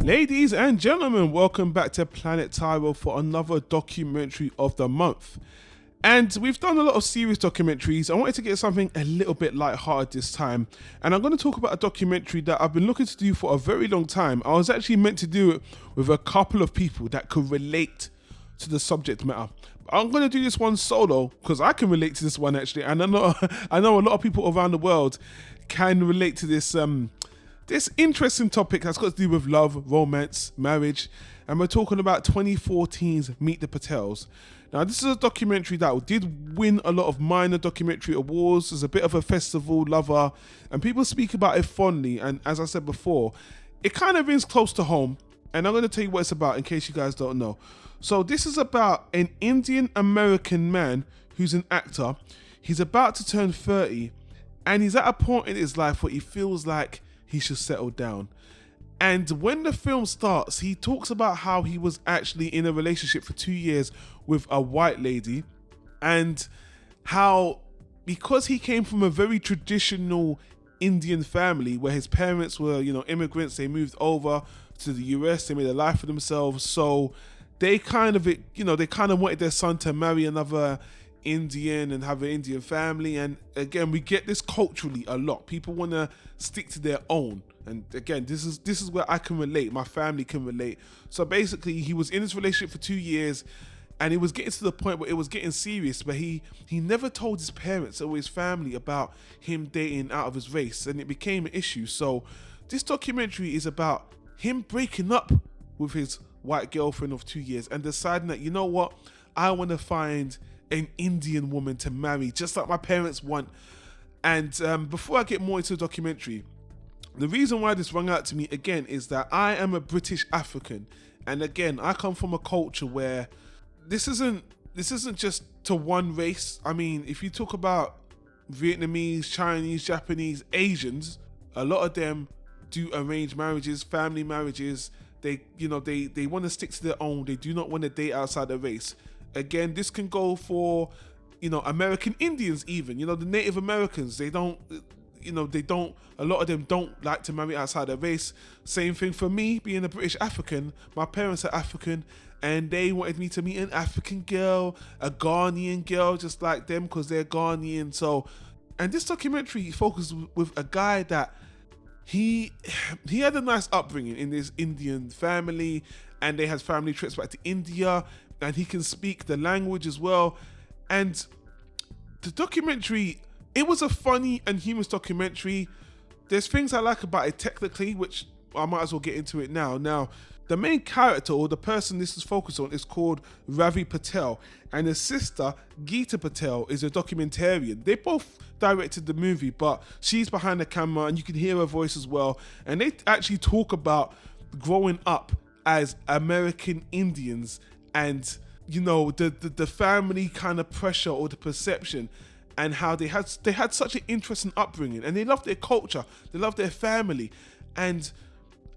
Ladies and gentlemen, welcome back to Planet Tyro for another documentary of the month. And we've done a lot of serious documentaries. I wanted to get something a little bit lighthearted this time. And I'm going to talk about a documentary that I've been looking to do for a very long time. I was actually meant to do it with a couple of people that could relate to the subject matter. I'm going to do this one solo because I can relate to this one actually. And I know a lot of people around the world can relate to this this interesting topic that's got to do with love, romance, marriage, and we're talking about 2014's Meet the Patels. Now, this is a documentary that did win a lot of minor documentary awards. It's a bit of a festival lover, and people speak about it fondly. And as I said before, it kind of rings close to home, and I'm going to tell you what it's about in case you guys don't know. So this is about an Indian American man who's an actor. He's about to turn 30, and he's at a point in his life where he feels like he should settle down. And when the film starts, he talks about how he was actually in a relationship for 2 years with a white lady, and how because he came from a very traditional Indian family where his parents were, immigrants, they moved over to the US, they made a life for themselves, so they kind of wanted their son to marry another Indian and have an Indian family. And again, we get this culturally a lot. People want to stick to their own, and again, this is where I can relate, my family can relate. So basically, he was in this relationship for 2 years, and it was getting to the point where it was getting serious, but he never told his parents or his family about him dating out of his race, and it became an issue. So this documentary is about him breaking up with his white girlfriend of 2 years and deciding that, you know what, I want to find an Indian woman to marry, just like my parents want. And before I get more into the documentary, the reason why this rung out to me again is that I am a British African, and again, I come from a culture where this isn't just to one race. I mean, if you talk about Vietnamese, Chinese, Japanese, Asians, a lot of them do arranged marriages, family marriages. They want to stick to their own. They do not want to date outside the race. Again, this can go for, American Indians even, the Native Americans. A lot of them don't like to marry outside their race. Same thing for me, being a British African. My parents are African, and they wanted me to meet an African girl, a Ghanaian girl, just like them, because they're Ghanaian. So, and this documentary focuses with a guy that he had a nice upbringing in this Indian family, and they had family trips back to India, and he can speak the language as well. And the documentary, it was a funny and humorous documentary. There's things I like about it technically, which I might as well get into it now. Now, the main character, or the person this is focused on, is called Ravi Patel, and his sister, Geeta Patel, is a documentarian. They both directed the movie, but she's behind the camera, and you can hear her voice as well. And they actually talk about growing up as American Indians, and the family kind of pressure or the perception, and how they had such an interesting upbringing, and they loved their culture, they loved their family. And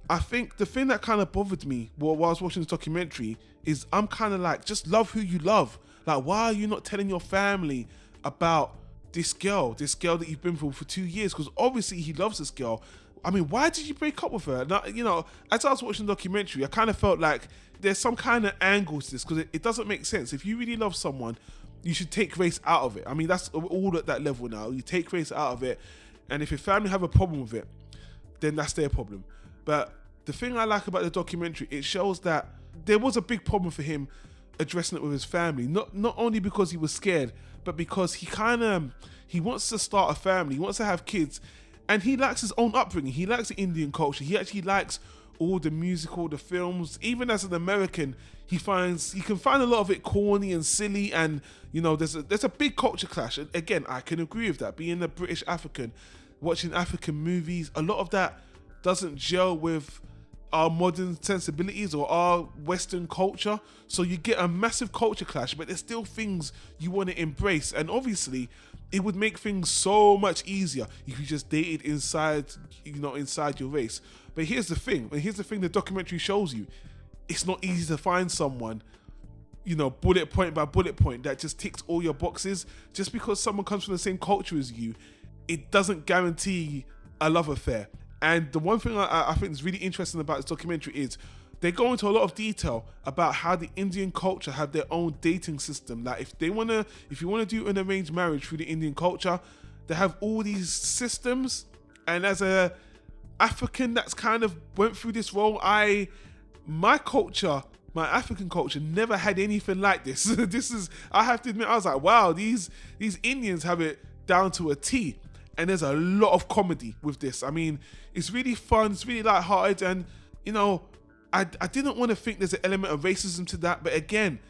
I think the thing that kind of bothered me while I was watching this documentary is I'm kind of like, just love who you love. Like, why are you not telling your family about this girl that you've been with for 2 years? Because obviously he loves this girl. I mean, why did you break up with her? Now, as I was watching the documentary, I kind of felt like there's some kind of angle to this, because it doesn't make sense. If you really love someone, you should take race out of it. I mean, that's all at that level now. You take race out of it, and if your family have a problem with it, then that's their problem. But the thing I like about the documentary, it shows that there was a big problem for him addressing it with his family. Not only because he was scared, but because he wants to start a family, he wants to have kids, and he likes his own upbringing. He likes the Indian culture. He actually likes all the musical, the films. Even as an American, he can find a lot of it corny and silly, and there's a big culture clash. And again, I can agree with that. Being a British African, watching African movies, a lot of that doesn't gel with our modern sensibilities or our Western culture. So you get a massive culture clash, but there's still things you want to embrace. And obviously, it would make things so much easier if you just dated inside your race. But here's the thing the documentary shows you. It's not easy to find someone, bullet point by bullet point, that just ticks all your boxes. Just because someone comes from the same culture as you, it doesn't guarantee a love affair. And the one thing I think is really interesting about this documentary is they go into a lot of detail about how the Indian culture have their own dating system. Like if you want to do an arranged marriage through the Indian culture, they have all these systems. And as a African that's kind of went through this role, my African culture never had anything like this. I have to admit, I was like, wow, these Indians have it down to a T. And there's a lot of comedy with this. I mean, it's really fun, it's really lighthearted, and you know, I didn't want to think there's an element of racism to that, but again,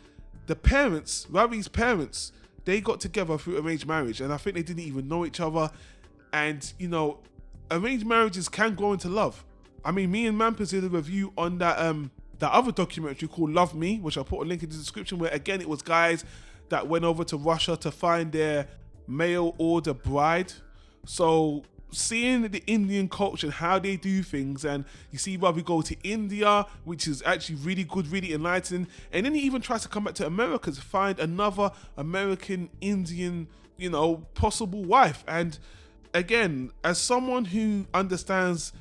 the parents, Ravi's parents, they got together through arranged marriage, and I think they didn't even know each other. And you know, arranged marriages can grow into love. I mean, me and Mampers did a review on that other documentary called Love Me, which I'll put a link in the description, where again, it was guys that went over to Russia to find their mail order bride. So seeing the Indian culture and how they do things, and you see Ravi go to India, which is actually really good, really enlightening, and then he even tries to come back to America to find another American Indian, you know, possible wife. And again, as someone who understands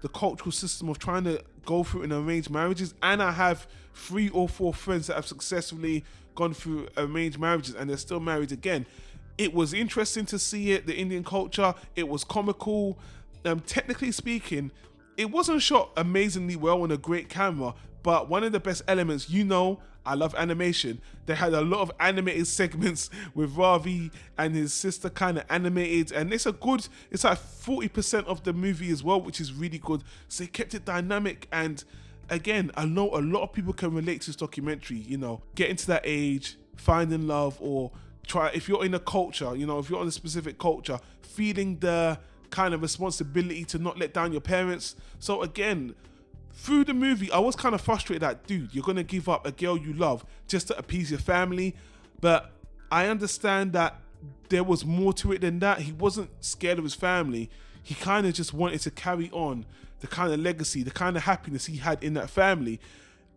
the cultural system of trying to go through in arranged marriages, and I have 3 or 4 friends that have successfully gone through arranged marriages and they're still married again, it was interesting to see it, the Indian culture. It was comical. Technically speaking, it wasn't shot amazingly well on a great camera, but one of the best elements, you know, I love animation. They had a lot of animated segments with Ravi and his sister kind of animated, and it's like 40% of the movie as well, which is really good. So they kept it dynamic, and again, I know a lot of people can relate to this documentary, you know, getting to that age, finding love, or if you're in a culture, you know, if you're in a specific culture, feeling the kind of responsibility to not let down your parents. So again, through the movie, I was kind of frustrated that, dude, you're going to give up a girl you love just to appease your family. But I understand that there was more to it than that. He wasn't scared of his family. He kind of just wanted to carry on the kind of legacy, the kind of happiness he had in that family.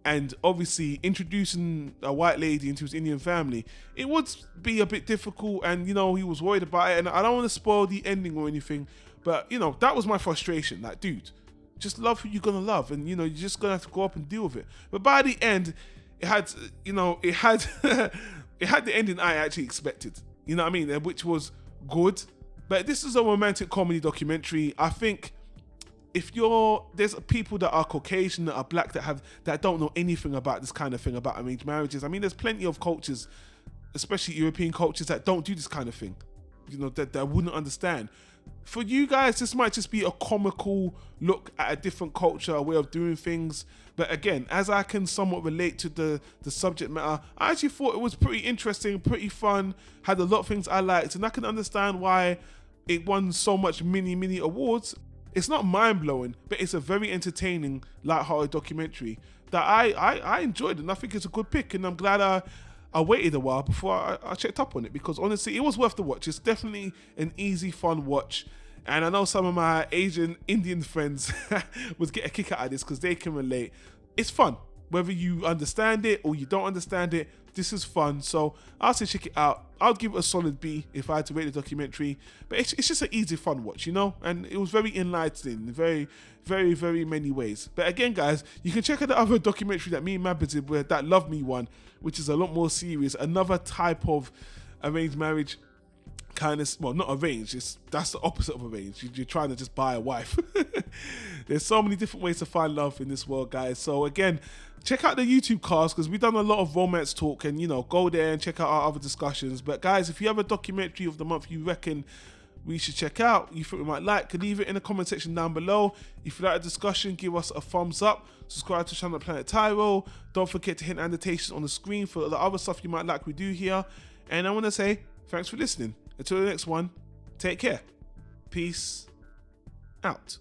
And obviously introducing a white lady into his Indian family, it would be a bit difficult, and you know, he was worried about it. And I don't want to spoil the ending or anything, but you know, that was my frustration. Like, dude, just love who you're gonna love, and you know, you're just gonna have to go up and deal with it. But by the end, it had it had the ending I actually expected, you know what I mean, which was good. But this is a romantic comedy documentary. I think there's people that are Caucasian, that are black, that don't know anything about this kind of thing, about arranged marriages. I mean, there's plenty of cultures, especially European cultures, that don't do this kind of thing, you know, that wouldn't understand. For you guys, this might just be a comical look at a different culture, a way of doing things. But again, as I can somewhat relate to the subject matter, I actually thought it was pretty interesting, pretty fun, had a lot of things I liked, and I can understand why it won so much many awards. It's not mind-blowing, but it's a very entertaining, light-hearted documentary that I enjoyed, and I think it's a good pick, and I'm glad I waited a while before I checked up on it, because honestly, it was worth the watch. It's definitely an easy, fun watch, and I know some of my Asian Indian friends would get a kick out of this because they can relate. It's fun. Whether you understand it or you don't understand it, this is fun. So I'll say check it out. I'll give it a solid B if I had to rate the documentary. But it's just an easy, fun watch, you know? And it was very enlightening in very many ways. But again, guys, you can check out the other documentary that me and Mabba did, where that Love Me one, which is a lot more serious. Another type of arranged marriage. Kind of, well, not arranged, that's the opposite of arranged. You're trying to just buy a wife. There's so many different ways to find love in this world, guys. So again, check out the YouTube cast, because we've done a lot of romance talk, and you know, go there and check out our other discussions. But guys, if you have a documentary of the month you reckon we should check out, you think we might like, leave it in the comment section down below. If you like a discussion, give us a thumbs up, subscribe to the channel Planet Tyro. Don't forget to hit annotations on the screen for the other stuff you might like we do here. And I want to say thanks for listening. Until the next one, take care. Peace out.